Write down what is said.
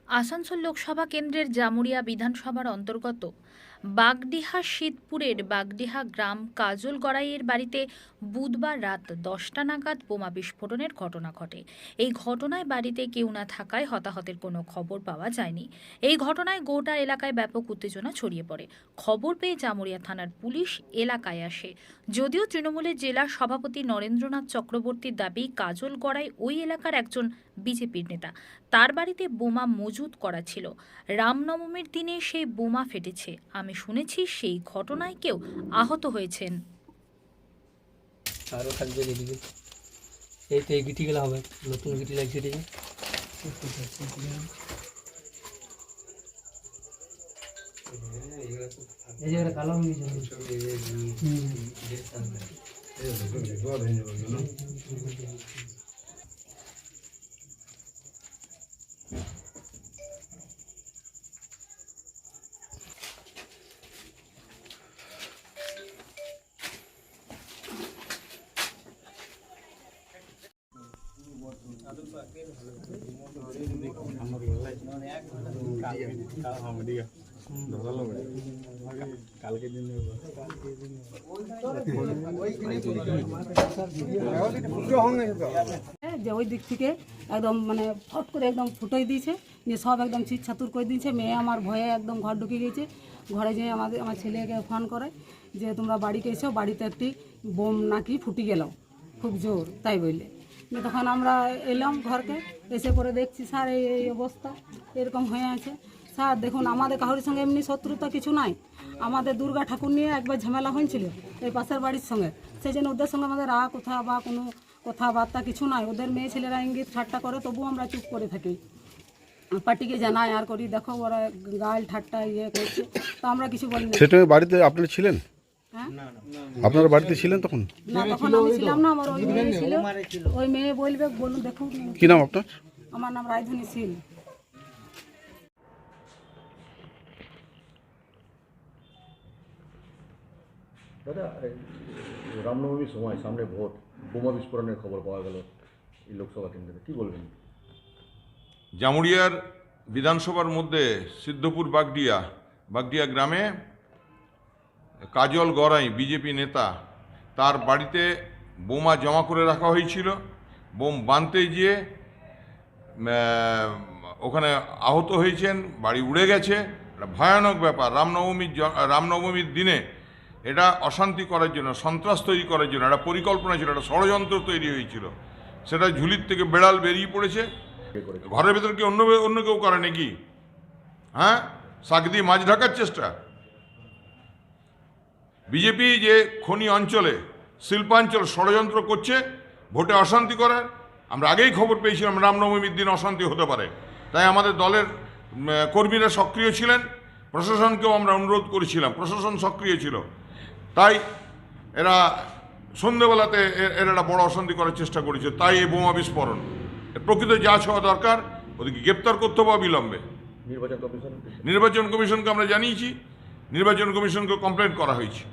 আসানসোল লোকসভা কেন্দ্রের জামুরিয়া বিধানসভার অন্তর্গত বাগডিহা শীতপুরের বাগডিহা গ্রাম কাজল গড়াইয়ের বাড়িতে বুধবার রাত 10টা নাগাদ বোমা বিস্ফোরণের ঘটনা ঘটে। এই ঘটনায় বাড়িতে কেউ না থাকায় হতাহতের কোনো খবর পাওয়া যায়নি। এই ঘটনায় গোটা এলাকায় ব্যাপক উত্তেজনা ছড়িয়ে পড়ে। খবর পেয়ে জামুরিয়া থানার পুলিশ এলাকায় আসে। যদিও তৃণমূলের জেলা সভাপতি নরেন্দ্রনাথ চক্রবর্তীর দাবি, কাজল গড়াই ওই এলাকার একজন বিজেপির নেতা, তার বাড়িতে বোমা মজুত করা ছিল। রামনবমীর দিনে সেই বোমা ফেটেছে। আমি শুনেছি সেই ঘটনায় কেউ আহত হয়েছেন। আরও থাকবে এদিকে, এই তো এই গিটিগুলো হবে, নতুন গিটি লাগছে এদিকে। এই যে কালো যে ওই দিক থেকে একদম মানে ফট করে একদম ফুটোই দিয়েছে, যে সব একদম চিৎ ছাতুর করে দিয়েছে। মেয়ে আমার ভয়ে একদম ঘর ঢুকে গেছে। ঘরে যেয়ে আমার ছেলেকে ফোন করে যে তোমরা বাড়িতে এসো, বাড়িতে একটি বোম নাকি ফুটি গেল খুব জোর, তাই বললে। তখন আমরা এলাম ঘরকে, এসে পরে দেখছি স্যার এই অবস্থা এরকম হয়ে আছে। স্যার দেখুন, আমাদের কারোর সঙ্গে এমনি শত্রুতা কিছু নাই। আমাদের দুর্গা ঠাকুর নিয়ে একবার ঝামেলা হয়েছিল এই পাশের বাড়ির সঙ্গে, সেই জন্য ওদের সঙ্গে আমাদের কোথা বা কোনো কথাবার্তা কিছু নাই। ওদের মেয়ে ছেলেরা ইঙ্গিত ঠাট্টা করে, তবুও আমরা চুপ করে থাকি। পার্টিকে জানাই আর করি, দেখো ওরা গাল ঠাট্টা ইয়ে করছে, তো আমরা কিছু বলি না। সেটা বাড়িতে আপনারা ছিলেন? হ্যাঁ, আপনারা বাড়িতে ছিলেন তখন? না তখন আমি ছিলাম না, আমার ওই মেয়ে ছিল। ওই মেয়ে বলবে, বলুন দেখুন। কি নাম আপনার? আমার নাম রায়ধনী শীল। দাদা, রামনবমীর সময় সামনে ভোট, বোমা বিস্ফোরণের খবর পাওয়া গেল এই লোকসভা কেন্দ্রে, কি বলবেন? জামুরিয়ার বিধানসভার মধ্যে সিদ্ধপুর বাগডিয়া গ্রামে কাজল গড়াই বিজেপি নেতা, তার বাড়িতে বোমা জমা করে রাখা হয়েছিল। বোম বাঁধতে গিয়ে ওখানে আহত হয়েছেন, বাড়ি উড়ে গেছে। একটা ভয়ানক ব্যাপার। রামনবমীর দিনে এটা অশান্তি করার জন্য, সন্ত্রাস তৈরি করার জন্য একটা পরিকল্পনা ছিল, একটা ষড়যন্ত্র তৈরি হয়েছিল। সেটা ঝুলির থেকে বেড়াল বেরিয়ে পড়েছে। ঘরের ভেতর কি অন্য কেউ করে নাকি? হ্যাঁ, শাক দিয়ে মাছ ঢাকার চেষ্টা। বিজেপি যে খনি অঞ্চলে, শিল্পাঞ্চল ষড়যন্ত্র করছে ভোটে অশান্তি করার, আমরা আগেই খবর পেয়েছিলাম রামনবমীর দিন অশান্তি হতে পারে। তাই আমাদের দলের কর্মীরা সক্রিয় ছিলেন, প্রশাসনকেও আমরা অনুরোধ করেছিলাম, প্রশাসন সক্রিয় ছিল। তাই এরা সন্ধ্যেবেলাতে এরা একটা বড় অশান্তি করার চেষ্টা করেছে। তাই এই বোমা বিস্ফোরণ। প্রকৃত যা হওয়া দরকার, ওদেরকে গ্রেপ্তার করতে হবে অবিলম্বে। নির্বাচন কমিশন নির্বাচন কমিশনকে আমরা জানিয়েছি, নির্বাচন কমিশনকে কমপ্লেন করা হয়েছে।